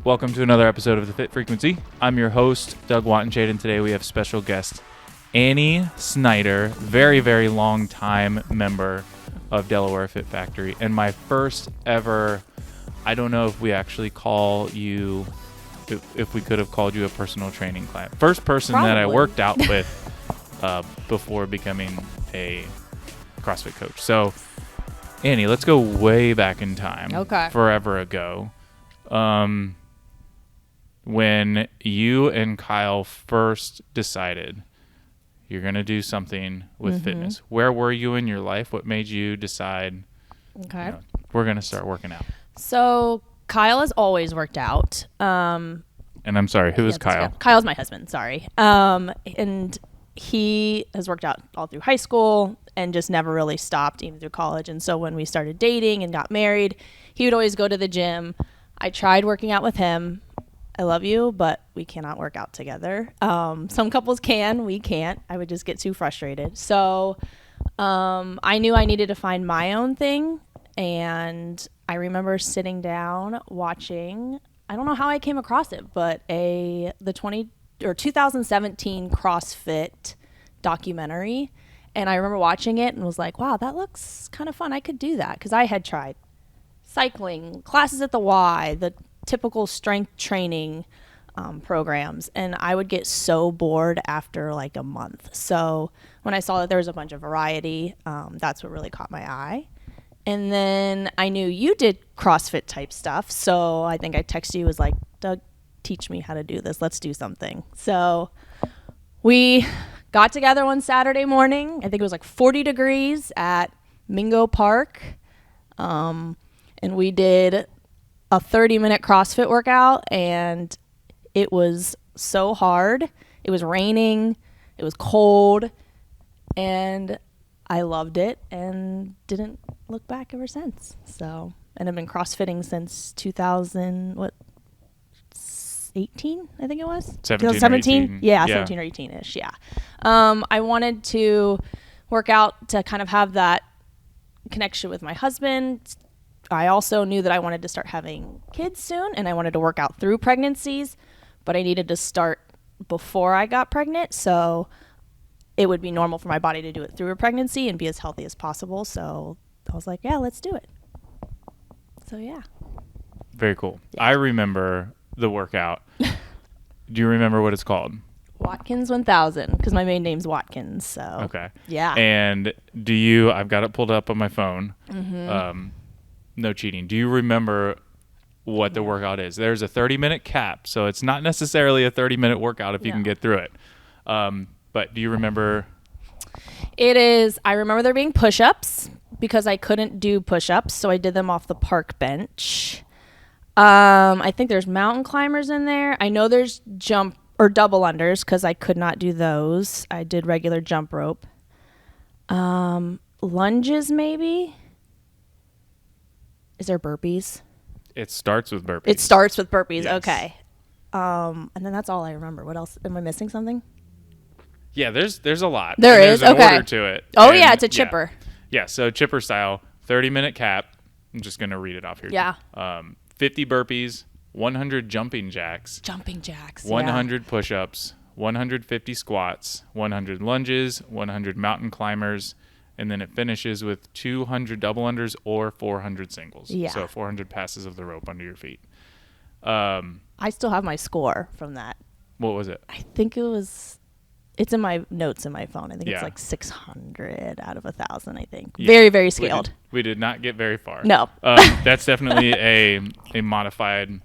Welcome to another episode of The Fit Frequency. I'm your host, Doug Wattenshade, and today we have special guest Annie Snyder, very, very long time member of Delaware Fit Factory, and my first ever, I don't know if we actually call you, if we could have called you a personal training client. First person that I worked out with before becoming a CrossFit coach. So, Annie, let's go way back in time. Okay. Forever ago. When you and Kyle first decided you're going to do something with fitness, where were you in your life? What made you decide, we're going to start working out? So Kyle has always worked out. And I'm sorry, who is Kyle? Kyle's my husband, sorry. And he has worked out all through high school and just never really stopped, even through college. And so when we started dating and got married, he would always go to the gym. I tried working out with him. I love you, but we cannot work out together. Some couples can, we can't. I would just get too frustrated. So I knew I needed to find my own thing. And I remember sitting down watching, I don't know how I came across it, but the 2017 CrossFit documentary. And I remember watching it and was like, wow, that looks kind of fun. I could do that. Because I had tried cycling, classes at the Y, the typical strength training programs, and I would get so bored after like a month. So when I saw that there was a bunch of variety, that's what really caught my eye. And then I knew you did CrossFit type stuff, so I think I texted you, was like, Doug, teach me how to do this, let's do something. So we got together one Saturday morning. I think it was like 40 degrees at Mingo Park, and we did a 30-minute CrossFit workout, and it was so hard. It was raining, it was cold, and I loved it and didn't look back ever since. So, and I've been CrossFitting since 2018, I think it was? 17? Yeah, 17 or 18-ish, yeah. I wanted to work out to kind of have that connection with my husband. I also knew that I wanted to start having kids soon, and I wanted to work out through pregnancies, but I needed to start before I got pregnant, so it would be normal for my body to do it through a pregnancy and be as healthy as possible. So I was like, yeah, let's do it. So yeah. Very cool. I remember the workout. Do you remember what it's called? Watkins 1000, because my main name's Watkins. So okay. Yeah. And I've got it pulled up on my phone. No cheating. Do you remember what the workout is? There's a 30-minute cap, so it's not necessarily a 30-minute workout if you can get through it. But do you remember? It is. I remember there being push-ups because I couldn't do push-ups, so I did them off the park bench. I think there's mountain climbers in there. I know there's jump or double unders because I could not do those. I did regular jump rope. Lunges maybe. Is there burpees? It starts with burpees. It starts with burpees. Yes. Okay. And then that's all I remember. What else? Am I missing something? Yeah, there's a lot. There is. There's an Okay. order to it. Oh, yeah, it's a chipper. Yeah, so chipper style, 30-minute cap. I'm just going to read it off here. Yeah. 50 burpees, 100 jumping jacks. 100 push-ups, 150 squats, 100 lunges, 100 mountain climbers, and then it finishes with 200 double unders or 400 singles. Yeah. So 400 passes of the rope under your feet. I still have my score from that. What was it? I think it's in my notes in my phone. I think it's like 600 out of 1,000, I think. Yeah. Very, very scaled. We did not get very far. No. That's definitely a modified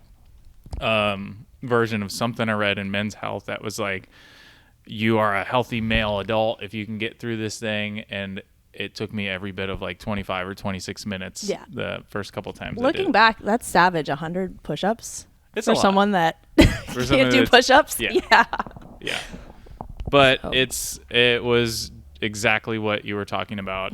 version of something I read in Men's Health that was like, you are a healthy male adult if you can get through this thing, and it took me every bit of like 25 or 26 minutes the first couple times. Looking back, that's savage, 100 push-ups. It's for someone that can't do push-ups. Yeah. But it was exactly what you were talking about.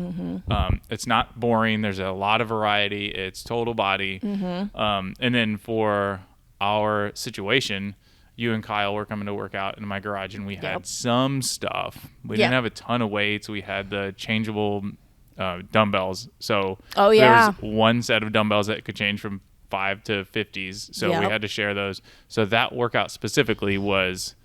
It's not boring. There's a lot of variety. It's total body. And then for our situation, you and Kyle were coming to work out in my garage, and we had some stuff. We didn't have a ton of weights. We had the changeable dumbbells. So there was one set of dumbbells that could change from 5 to 50s. So we Yep. had to share those. So that workout specifically was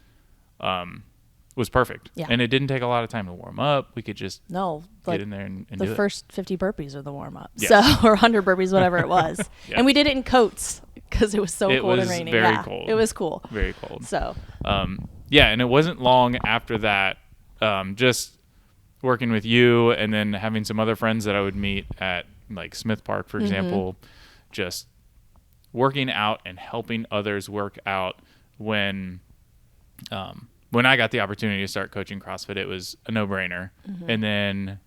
perfect. Yeah. And it didn't take a lot of time to warm up. We could just No, get like in there and the do first 50 burpees are the warm up. Yes. So, or 100 burpees, whatever it was. Yeah. And we did it in coats because it was so It cold was and rainy. very Yeah, cold. it was cool. it. Very cold. So, Yeah, and it wasn't long after that, just working with you and then having some other friends that I would meet at like Smith Park, for example, just working out and helping others work out when I got the opportunity to start coaching CrossFit, it was a no-brainer. And then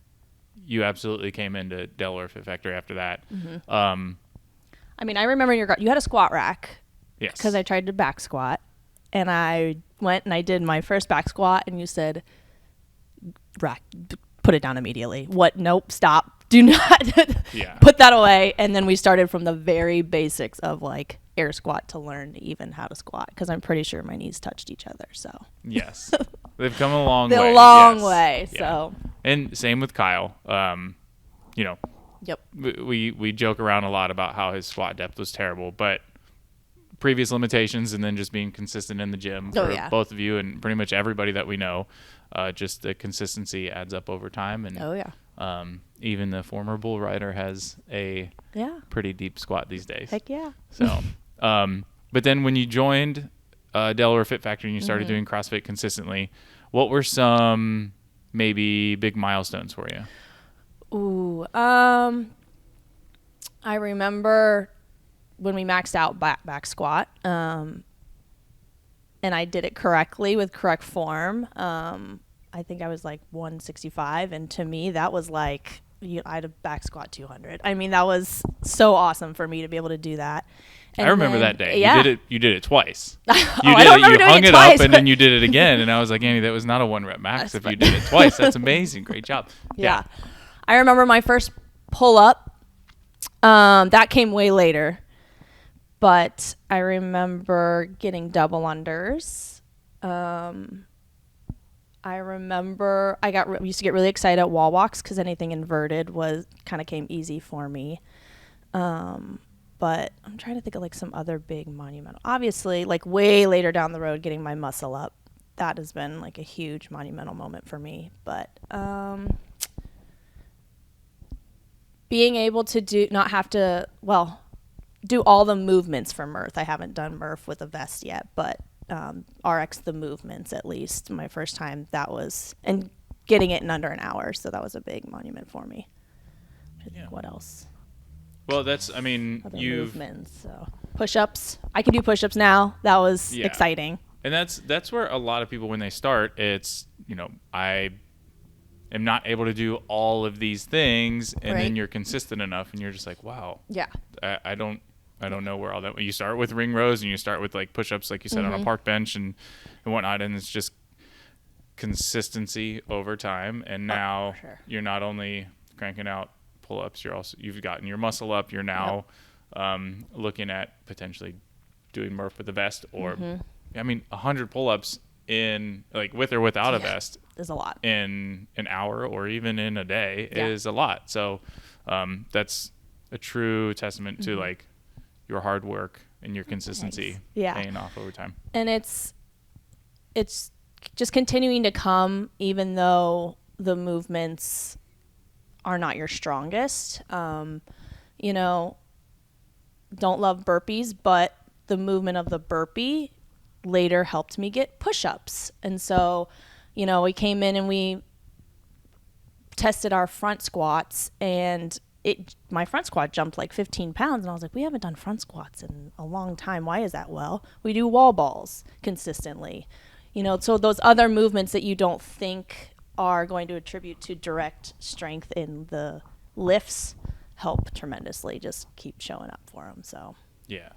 you absolutely came into Delaware Fit Factory after that. I mean, I remember you had a squat rack. Yes. Because I tried to back squat. And I went and I did my first back squat. And you said, rack, put it down immediately. What? Nope, stop. Do not Yeah. put that away. And then we started from the very basics of like air squat to learn even how to squat. Because I'm pretty sure my knees touched each other. So Yes. They've come a long way. a long Yes. way. Yeah. So. And same with Kyle. You know, Yep. we joke around a lot about how his squat depth was terrible, but previous limitations and then just being consistent in the gym for both of you and pretty much everybody that we know, just the consistency adds up over time. And even the former bull rider has a pretty deep squat these days. Heck yeah. So, but then when you joined Delaware Fit Factory and you started doing CrossFit consistently, what were some maybe big milestones for you? Ooh, I remember when we maxed out back squat, and I did it correctly with correct form. I think I was like 165, and to me that was like I had a back squat 200. I mean, that was so awesome for me to be able to do that. And I remember then, that day. Yeah. You did it twice. I You don't remember You doing hung it it twice, up and but- then you did it again. And I was like, Annie, that was not a 1 rep max if you did it twice. That's amazing. Great job. Yeah. I remember my first pull up. That came way later. But I remember getting double unders. I remember I used to get really excited at wall walks because anything inverted kind of came easy for me. But I'm trying to think of like some other big monumental. Obviously, like way later down the road, getting my muscle up. That has been like a huge monumental moment for me. But being able to do all the movements for Murph. I haven't done Murph with a vest yet, but RX the movements at least. My first time and getting it in under an hour. So that was a big monument for me. What else? Well, other movements. So push-ups. I can do push-ups now. That was exciting. And that's where a lot of people, when they start, it's, I am not able to do all of these things, and then you're consistent enough, and you're just like, wow. Yeah. I don't know where all that. You start with ring rows, and you start with like push-ups, like you said, on a park bench and whatnot, and it's just consistency over time. And now you're not only cranking out pull-ups, you've gotten your muscle up. You're now looking at potentially doing Murph with a vest, or 100 pull-ups in like with or without a vest is a lot in an hour or even in a day is a lot. So that's a true testament to like your hard work and your consistency paying off over time. And it's just continuing to come, even though the movements are not your strongest. Don't love burpees, but the movement of the burpee later helped me get push-ups. And so, we came in and we tested our front squats, and my front squat jumped like 15 pounds. And I was like, we haven't done front squats in a long time. Why is that? Well, we do wall balls consistently. So those other movements that you don't think are going to attribute to direct strength in the lifts help tremendously. Just keep showing up for them. So yeah.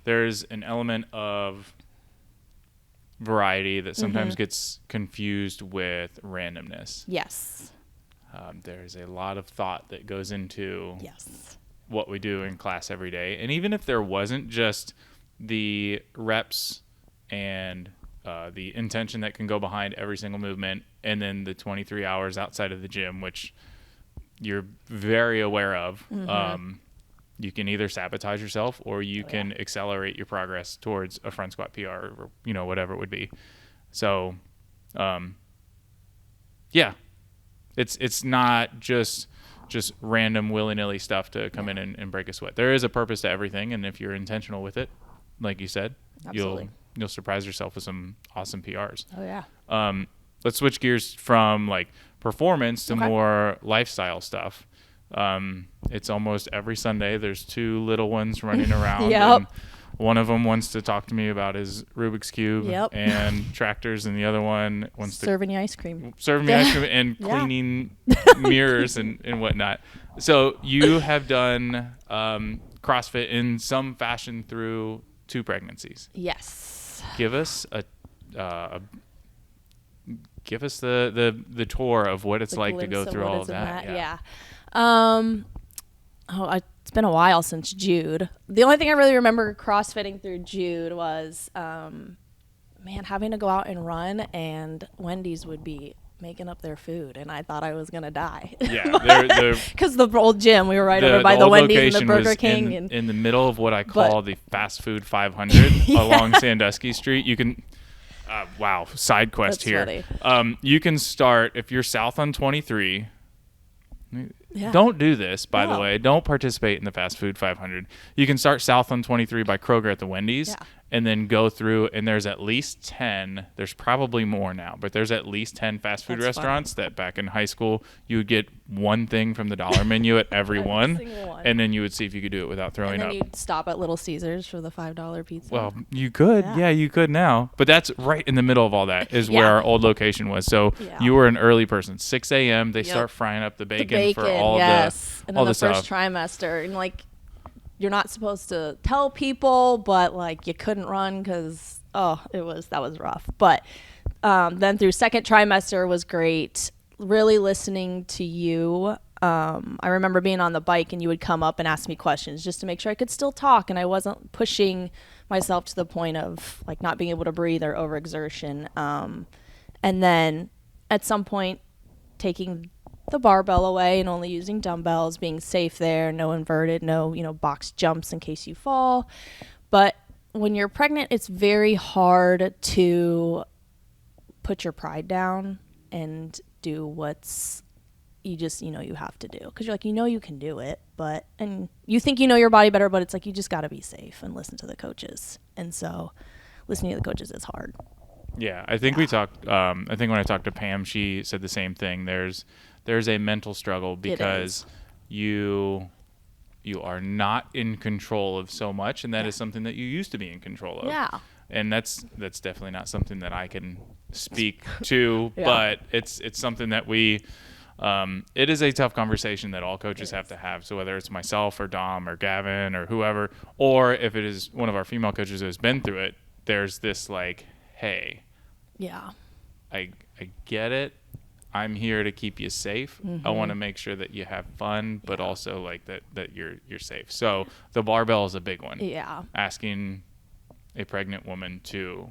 There's an element of variety that sometimes gets confused with randomness. Yes. There's a lot of thought that goes into what we do in class every day. And even if there wasn't just the reps and the intention that can go behind every single movement, and then the 23 hours outside of the gym, which you're very aware of, you can either sabotage yourself or you can accelerate your progress towards a front squat PR or, whatever it would be. So, yeah, it's not just random willy-nilly stuff to come in and break a sweat. There is a purpose to everything. And if you're intentional with it, like you said, Absolutely. you'll surprise yourself with some awesome PRs. Oh yeah. Let's switch gears from like performance to more lifestyle stuff. It's almost every Sunday. There's 2 little ones running around. Yep. And one of them wants to talk to me about his Rubik's Cube and tractors, and the other one wants serving you ice cream. Serving me ice cream and cleaning mirrors and whatnot. So you have done CrossFit in some fashion through 2 pregnancies. Yes. Give us the tour of what it's like to go through all of that. Yeah. It's been a while since Jude. The only thing I really remember CrossFitting through Jude was, having to go out and run, and Wendy's would be making up their food, and I thought I was gonna die. Yeah, because the old gym, we were right over by the Wendy's and the Burger was King, in the middle of what I call the fast food 500 along Sandusky Street. You can. Side quest That's here. funny. You can start if you're south on 23. Don't do this, by the way. Don't participate in the fast food 500. You can start south on 23 by Kroger at the Wendy's, and then go through, and there's at least 10. There's probably more now, but there's at least 10 fast food restaurants that back in high school you would get one thing from the dollar menu at every one, and then you would see if you could do it without throwing up. And then you'd stop at Little Caesars for the $5 pizza. Well, you could. Yeah, you could now. But that's right in the middle of all that is where our old location was. So you were an early person. 6 a.m. They start frying up the bacon for all and all then the first trimester. And like, you're not supposed to tell people, but like you couldn't run because, that was rough. But then through second trimester was great. Really listening to you. I remember being on the bike and you would come up and ask me questions just to make sure I could still talk and I wasn't pushing myself to the point of like not being able to breathe or overexertion. And then at some point taking the barbell away and only using dumbbells, being safe there, no inverted, no, box jumps in case you fall. But when you're pregnant, it's very hard to put your pride down and do what's you just, you have to do. Because you're like, you can do it. And you think you know your body better, but it's like you just got to be safe and listen to the coaches. And so listening to the coaches is hard. Yeah, I think we talked, I think when I talked to Pam, she said the same thing. There's a mental struggle because you are not in control of so much, and that is something that you used to be in control of. Yeah. And that's definitely not something that I can speak to, but it's something that we it is a tough conversation that all coaches have to have. So whether it's myself or Dom or Gavin or whoever, or if it is one of our female coaches who has been through it, there's this like, hey, I get it. I'm here to keep you safe. I want to make sure that you have fun, but also like that you're safe. So the barbell is a big one. Yeah. Asking a pregnant woman to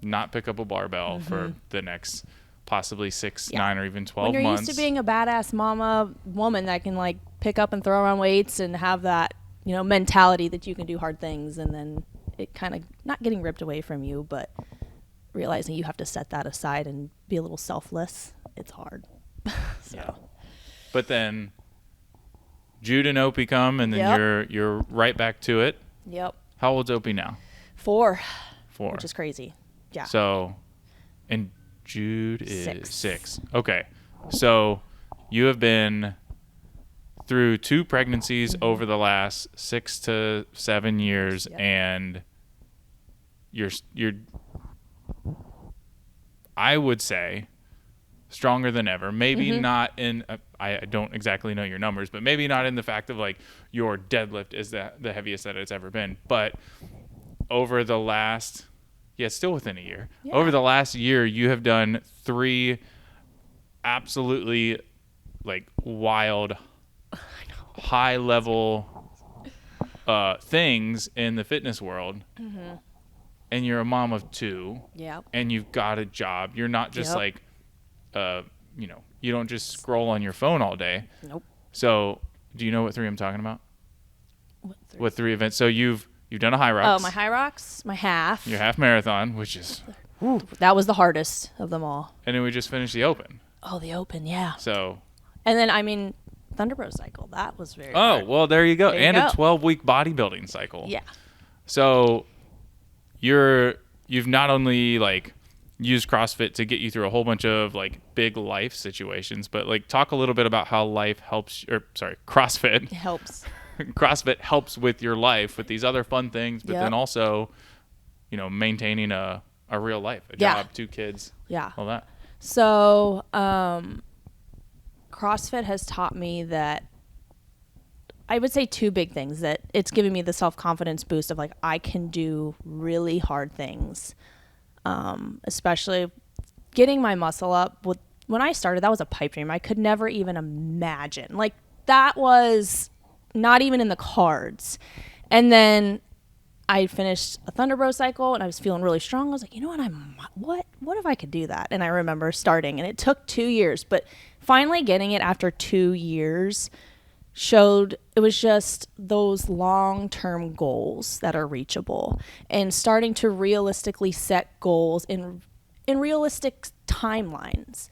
not pick up a barbell for the next possibly 6, 9, or even 12 months. When you're used to being a badass mama woman that can like pick up and throw around weights and have that, mentality that you can do hard things, and then it kind of not getting ripped away from you, but realizing you have to set that aside and be a little selfless. It's hard. Yeah. But then Jude and Opie come, and then you're right back to it. Yep. How old's Opie now? 4. 4. Which is crazy. Yeah. So, and Jude is 6. Okay. So you have been through 2 pregnancies over the last 6 to 7 years, and you're I would say stronger than ever. Maybe not in I don't exactly know your numbers, but maybe not in the fact of like your deadlift is the heaviest that it's ever been. But over the last still within a year. Yeah. Over the last year, you have done 3 absolutely like wild high level things in the fitness world. And you're a mom of 2. Yeah. And you've got a job. You're not just like you don't just scroll on your phone all day. Nope. So, do you know what 3 I'm talking about? with 3 events. So you've done a high rocks. Oh, my high rocks, my half. Your half marathon, which is That was the hardest of them all. and then we just finished the open. Oh, the open, yeah. So And then, I mean, Thunderbro cycle, that was very oh, hard. well, there you go. There you and go. a 12-week bodybuilding cycle. Yeah. So you've not only like used CrossFit to get you through a whole bunch of like big life situations, but like talk a little bit about how life helps CrossFit. It helps. CrossFit helps with your life with these other fun things, but Yep. then also, maintaining a real life, a Yeah. job, 2 kids, Yeah. all that. So, CrossFit has taught me that I would say 2 big things. That it's given me the self-confidence boost of like I can do really hard things, especially getting my muscle up. When I started, that was a pipe dream. I could never even imagine. Like that was not even in the cards. And then I finished a Thunderbro cycle and I was feeling really strong. I was like, you know what? What if I could do that? And I remember starting, and it took 2 years, but finally getting it after 2 years showed it was just those long-term goals that are reachable and starting to realistically set goals in realistic timelines.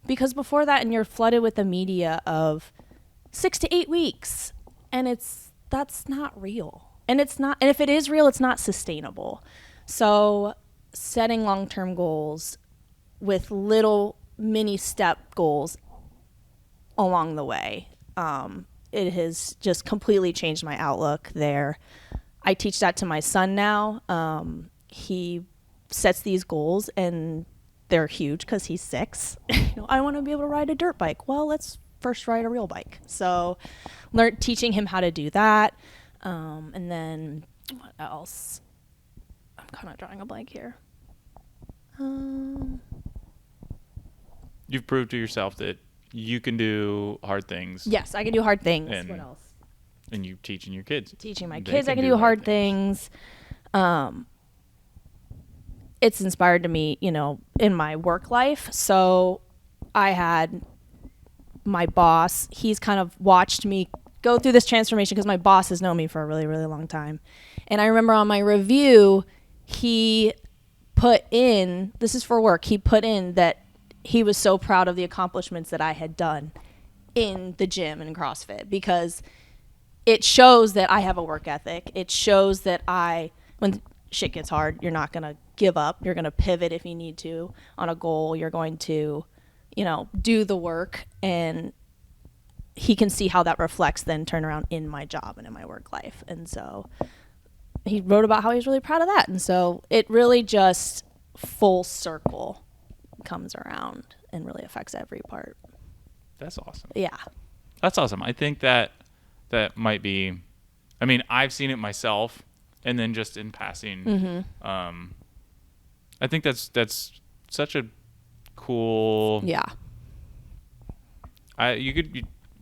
Because before that, and you're flooded with the media of 6 to 8 weeks, and that's not real. And if it is real, it's not sustainable. So setting long-term goals with little mini step goals along the way, it has just completely changed my outlook there. I teach that to my son now. He sets these goals and they're huge because he's 6. I want to be able to ride a dirt bike. Well, let's first ride a real bike. So teaching him how to do that. And then what else? I'm kind of drawing a blank here. You've proved to yourself that you can do hard things. Yes, I can do hard things. And what else? And you teaching your kids. Teaching my They kids I can do hard things. It's inspired to me, in my work life. So I had my boss, he's kind of watched me go through this transformation because my boss has known me for a really, really long time. And I remember on my review, he put in, this is for work, he put in that he was so proud of the accomplishments that I had done in the gym and CrossFit, because it shows that I have a work ethic. It shows that when shit gets hard, you're not going to give up. You're going to pivot if you need to on a goal. You're going to, do the work, and he can see how that reflects then turn around in my job and in my work life. And so he wrote about how he's really proud of that. And so it really just full circle comes around and really affects every part. That's awesome. Yeah. That's awesome. I think that might be, I mean, I've seen it myself, and then just in passing, I think that's such a cool. Yeah.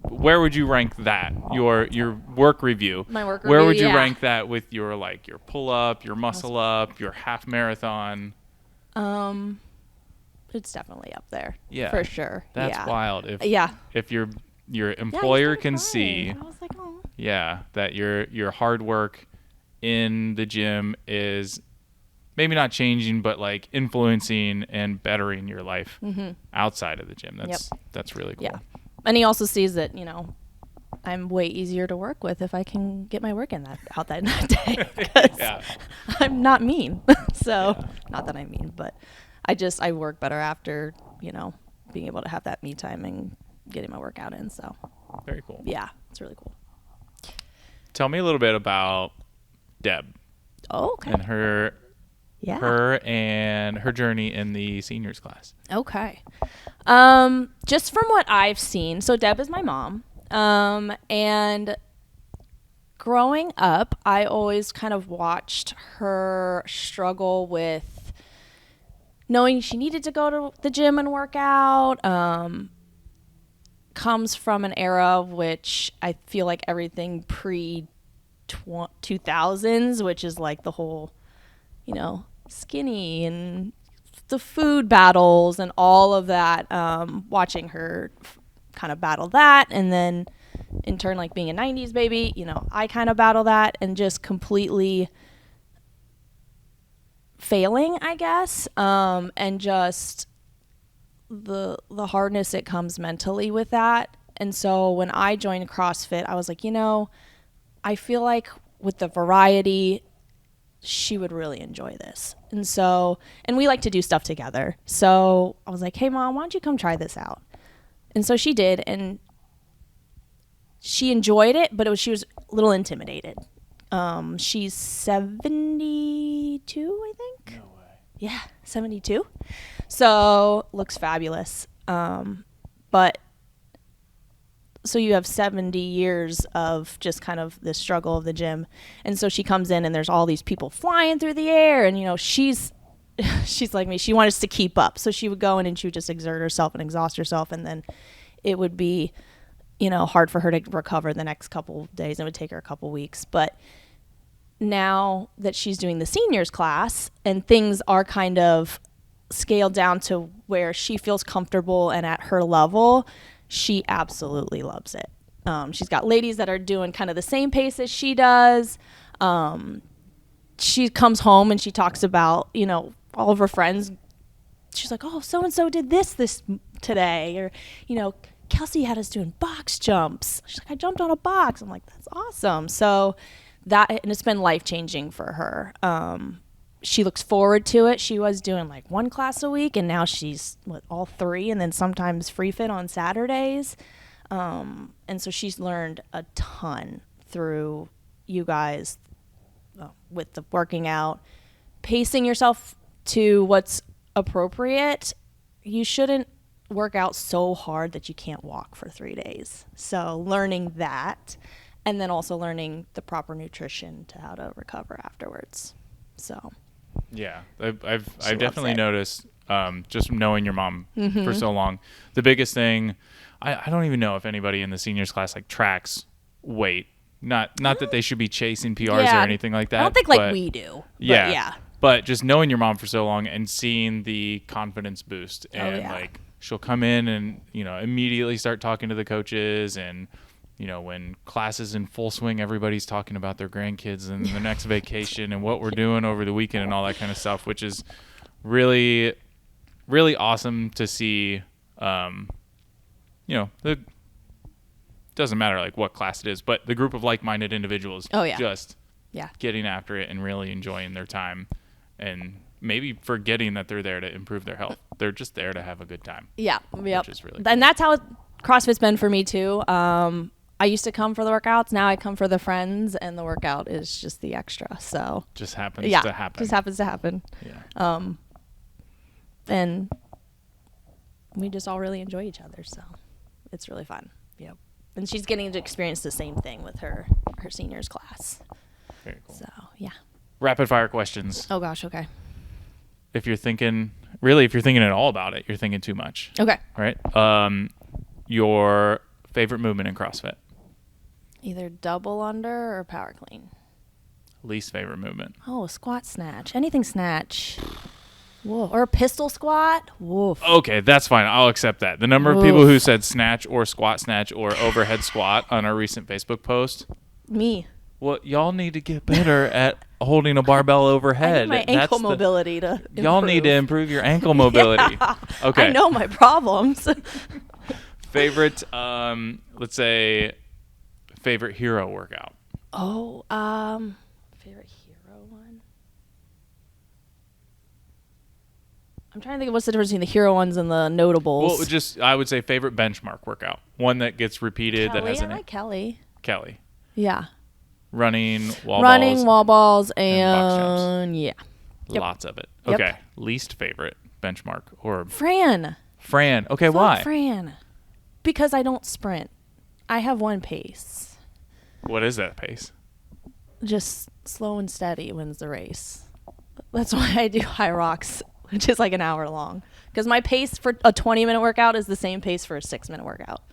Where would you rank that? Your work review. My work Where review, would you yeah. rank that with your your pull up, your muscle up, your half marathon? It's definitely up there. Yeah. For sure. That's wild. If your employer can see, I was like, oh. yeah, that your hard work in the gym is maybe not changing, but like influencing and bettering your life outside of the gym. That's really cool. Yeah. And he also sees that, I'm way easier to work with if I can get my work in that day. Yeah. I'm not mean. So, not that I'm mean, but I work better after, being able to have that me time and getting my workout in. So, very cool. Yeah, it's really cool. Tell me a little bit about Deb. Oh, okay. And her journey in the seniors class. Okay. Just from what I've seen, so Deb is my mom. And growing up, I always kind of watched her struggle with knowing she needed to go to the gym and work out. Comes from an era which I feel like everything pre-2000s, which is like the whole, skinny and the food battles and all of that, watching her kind of battle that. And then in turn, like being a 90s baby, I kind of battle that and just completely failing, I guess, and just the hardness it comes mentally with that. And so when I joined CrossFit, I was like, I feel like with the variety, she would really enjoy this. And we like to do stuff together. So I was like, hey, Mom, why don't you come try this out? And so she did, and she enjoyed it, but she was a little intimidated. She's 72, I think. No way. Yeah, 72. So looks fabulous. But so you have 70 years of just kind of the struggle of the gym. And so she comes in and there's all these people flying through the air, and she's like me. She wanted us to keep up. So she would go in and she would just exert herself and exhaust herself, and then it would be hard for her to recover the next couple of days. It would take her a couple weeks. But now that she's doing the seniors class and things are kind of scaled down to where she feels comfortable and at her level, she absolutely loves it. She's got ladies that are doing kind of the same pace as she does. She comes home and she talks about, all of her friends. She's like, oh, so-and-so did this today. Or, Kelsey had us doing box jumps. She's like, I jumped on a box. I'm like, that's awesome. So and it's been life-changing for her. She looks forward to it. She was doing like one class a week, and now she's all three, and then sometimes free fit on Saturdays. And so she's learned a ton through you guys with the working out, pacing yourself to what's appropriate. You shouldn't work out so hard that you can't walk for 3 days. So learning that, and then also learning the proper nutrition to how to recover afterwards. So yeah, I've definitely noticed, just knowing your mom for so long, the biggest thing, I don't even know if anybody in the seniors class like tracks weight. Not that they should be chasing PRs or anything like that. I don't think like we do. Yeah. But just knowing your mom for so long and seeing the confidence boost, and like she'll come in and immediately start talking to the coaches, and when class is in full swing, everybody's talking about their grandkids and the next vacation and what we're doing over the weekend and all that kind of stuff, which is really, really awesome to see. It doesn't matter like what class it is, but the group of like-minded individuals just getting after it and really enjoying their time, and maybe forgetting that they're there to improve their health. They're just there to have a good time. Yeah. Which is really cool. And that's how CrossFit's been for me too. I used to come for the workouts. Now I come for the friends, and the workout is just the extra. So just happens to happen. Just happens to happen. Yeah. And we just all really enjoy each other. So it's really fun. Yep. And she's getting to experience the same thing with her seniors class. Very cool. So yeah. Rapid fire questions. Oh gosh. Okay. If you're thinking at all about it, you're thinking too much. Okay. All right. Your favorite movement in CrossFit? Either double under or power clean. Least favorite movement? Oh, squat snatch. Anything snatch. Whoa. Or a pistol squat. Woof. Okay, that's fine. I'll accept that. The number of people who said snatch or squat snatch or overhead squat on our recent Facebook post. Me. Well, y'all need to get better at holding a barbell overhead. I need my ankle mobility to improve. Y'all need to improve your ankle mobility. Yeah. Okay. I know my problems. Favorite, let's say, favorite hero workout. Oh, favorite hero one. I'm trying to think of what's the difference between the hero ones and the notables. Well, I would say favorite benchmark workout. One that gets repeated. Kelly, that has I like Kelly. Kelly. Yeah. Running wall balls, and box jumps. Yeah. Lots of it. Yep. Okay. Least favorite benchmark or Fran. Okay, why? Fran. Because I don't sprint. I have one pace. What is that pace? Just slow and steady wins the race. That's why I do high rocks, which is like an hour long. Because my pace for a 20-minute workout is the same pace for a 6-minute workout.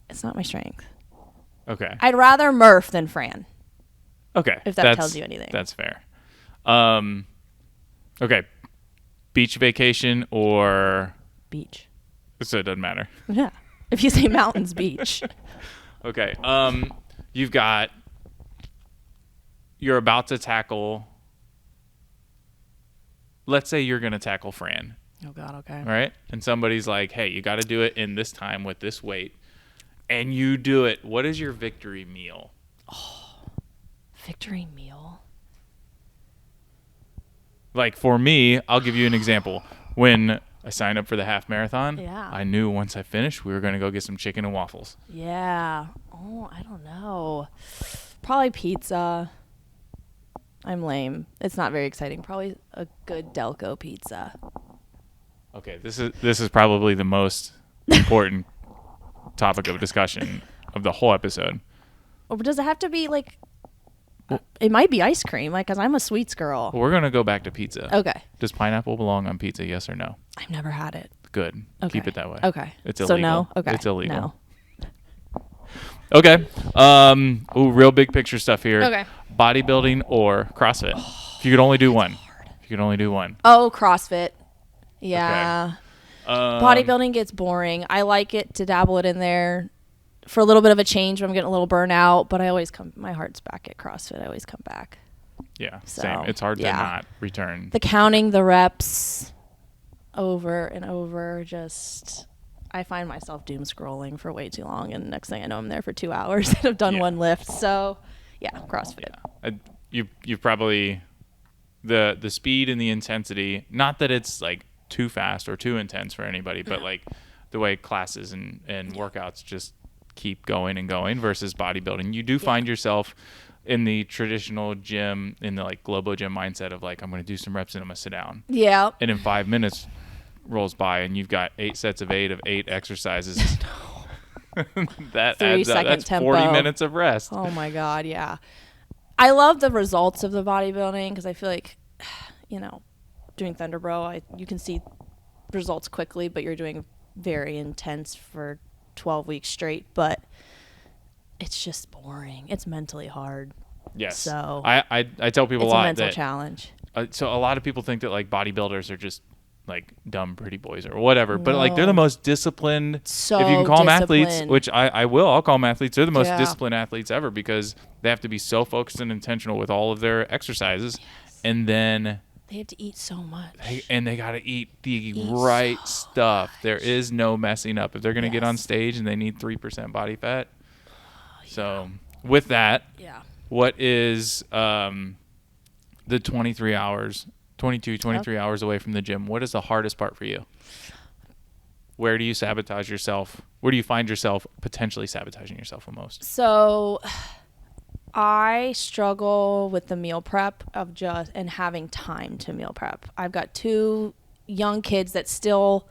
It's not my strength. Okay. I'd rather Murph than Fran. Okay. If that tells you anything. That's fair. Okay. Beach vacation or... Beach. So it doesn't matter. Yeah. if you say mountains, beach. Okay. You're about to tackle, let's say you're going to tackle Fran. Oh, God, okay. Right? And somebody's like, hey, you got to do it in this time with this weight. And you do it. What is your victory meal? Victory meal? Like for me, I'll give you an example. When I signed up for the half marathon, I knew once I finished, we were going to go get some chicken and waffles. Yeah. Oh, I don't know. Probably pizza. I'm lame. It's not very exciting. Probably a good Delco pizza. Okay, this is probably the most important topic of discussion of the whole episode. Or does it have to be like? It might be ice cream, like, because I'm a sweets girl. We're gonna go back to pizza. Okay. Does pineapple belong on pizza? Yes or no? I've never had it. Good. Okay. Keep it that way. Okay. It's illegal. So no. Okay. It's illegal. No. Okay. Real big picture stuff here. Okay. Bodybuilding or CrossFit? If you could only do one. If you could only do one. Oh, CrossFit. Yeah. Okay. Bodybuilding gets boring. I like it to dabble it in there for a little bit of a change when I'm getting a little burnout, but my heart's back at CrossFit. I always come back. Yeah, So, same. It's hard to not return. The counting the reps over and over, I find myself doom scrolling for way too long, and next thing I know, I'm there for 2 hours and I've done one lift. So, yeah, CrossFit. Yeah. You've probably the speed and the intensity. Not that it's like too fast or too intense for anybody, but like the way classes and workouts just keep going and going versus bodybuilding. You do find yourself in the traditional gym, in the like Globo gym mindset of like, I'm going to do some reps and I'm going to sit down. Yeah. And in 5 minutes rolls by and you've got 8 sets of 8 exercises. That 3 adds up. second That's tempo. 40 minutes of rest. Oh my God. Yeah. I love the results of the bodybuilding because I feel like, doing Thunder Bro, you can see results quickly, but you're doing very intense for 12 weeks straight, but it's just boring. It's mentally hard. Yes. So I tell people it's a lot a mental that challenge. So a lot of people think that like bodybuilders are just like dumb pretty boys or whatever, but like they're No. the most disciplined. So if you can call them athletes, disciplined. which I'll call them athletes. They're the most Yeah. disciplined athletes ever because they have to be so focused and intentional with all of their exercises, and then They have to eat so much. they got to eat the right stuff. There is no messing up if they're going to get on stage and they need 3% body fat. So with that, what is the 23 hours 23 away from the gym? What is the hardest part for you? Where do you sabotage yourself? Where do you find yourself potentially sabotaging yourself the most? So I struggle with the meal prep and having time to meal prep. I've got 2 young kids that still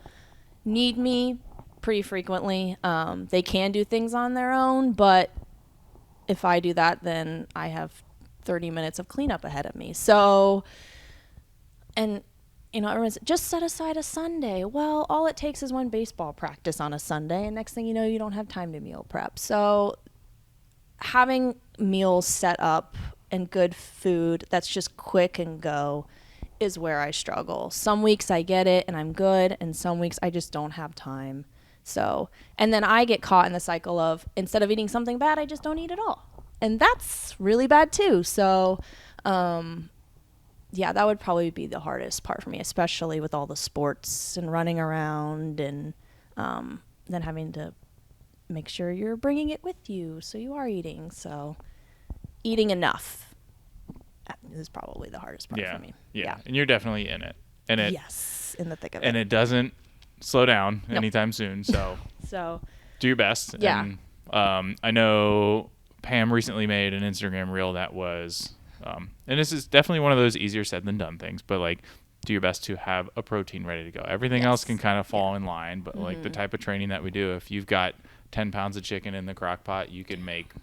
need me pretty frequently. They can do things on their own, but if I do that, then I have 30 minutes of cleanup ahead of me. So, and everyone's just set aside a Sunday. Well, all it takes is one baseball practice on a Sunday, and next thing you know, you don't have time to meal prep. So having meals set up and good food that's just quick and go is where I struggle. Some weeks I get it and I'm good, and some weeks I just don't have time. So, and then I get caught in the cycle of instead of eating something bad, I just don't eat at all. And that's really bad too. So, that would probably be the hardest part for me, especially with all the sports and running around and then having to make sure you're bringing it with you so you are eating. So eating enough is probably the hardest part for me. Yeah, and you're definitely in it. And it in the thick of it. And it doesn't slow down anytime soon. So do your best. Yeah. And I know Pam recently made an Instagram reel that was and this is definitely one of those easier said than done things, but like do your best to have a protein ready to go. Everything else can kind of fall in line, but like the type of training that we do, if you've got 10 pounds of chicken in the crock pot, you can make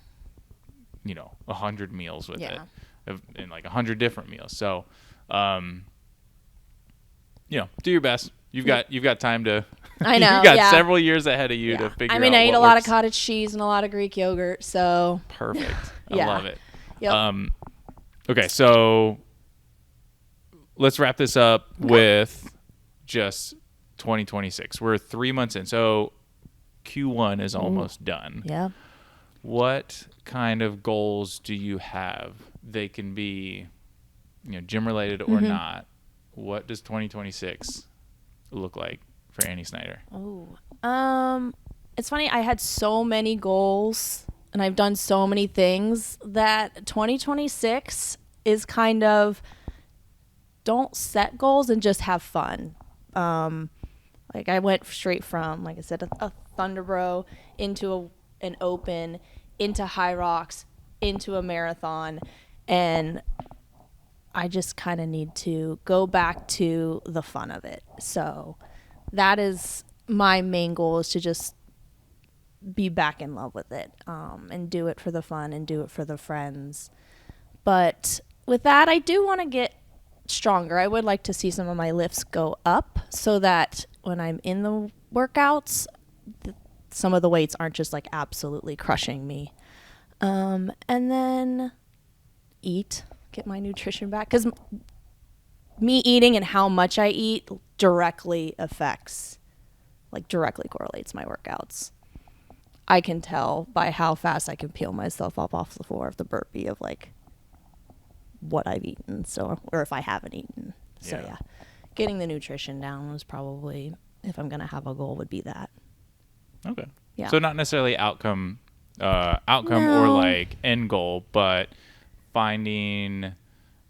100 meals with it, and like 100 different meals. So do your best. You've got time to I know you've got several years ahead of you to figure out. I eat a lot of cottage cheese and a lot of Greek yogurt, so perfect. I love it. Yep. Okay, so let's wrap this up with just 2026. We're 3 months in. So Q1 is almost done. Yeah. What kind of goals do you have? They can be, gym related or not. What does 2026 look like for Annie Snyder? Oh, it's funny. I had so many goals and I've done so many things that 2026 is kind of don't set goals and just have fun. Like I went straight from, like I said, a Thunderbro into an open, into High Rocks, into a marathon, and I just kind of need to go back to the fun of it. So that is my main goal, is to just be back in love with it, and do it for the fun and do it for the friends. But with that, I do want to get stronger. I would like to see some of my lifts go up so that when I'm in the workouts, some of the weights aren't just like absolutely crushing me. And then get my nutrition back, because me eating and how much I eat directly correlates my workouts. I can tell by how fast I can peel myself up off the floor of the burpee of like what I've eaten, or if I haven't eaten. So yeah, getting the nutrition down was probably, if I'm gonna have a goal, would be that. Okay. Yeah. So not necessarily outcome No. or like end goal, but finding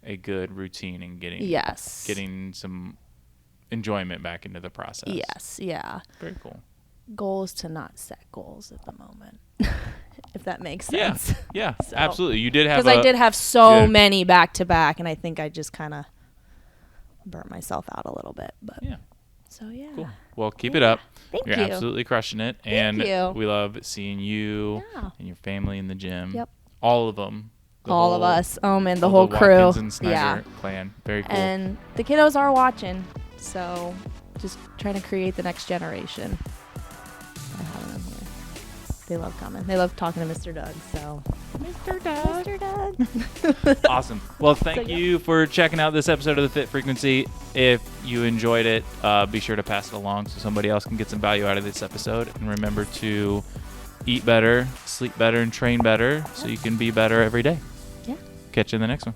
a good routine and getting some enjoyment back into the process. Yes. Yeah. Very cool. Goal is to not set goals at the moment, if that makes sense. Yeah. So, Absolutely. You did have, because I did have so many back to back, and I think I just kind of burnt myself out a little bit. But yeah. So yeah. Cool. Well, keep it up. Thank You're you. absolutely crushing it. Thank you. We love seeing you and your family in the gym. Yep. All of them. All of us. And the whole crew. Watkins and Snyder clan. Very cool. And the kiddos are watching. So just trying to create the next generation by having them here. They love coming. They love talking to Mr. Doug. So Mr. Doug. Awesome. Well, thank you for checking out this episode of the Fit Frequency. If you enjoyed it, be sure to pass it along so somebody else can get some value out of this episode. And remember to eat better, sleep better, and train better so you can be better every day. Yeah. Catch you in the next one.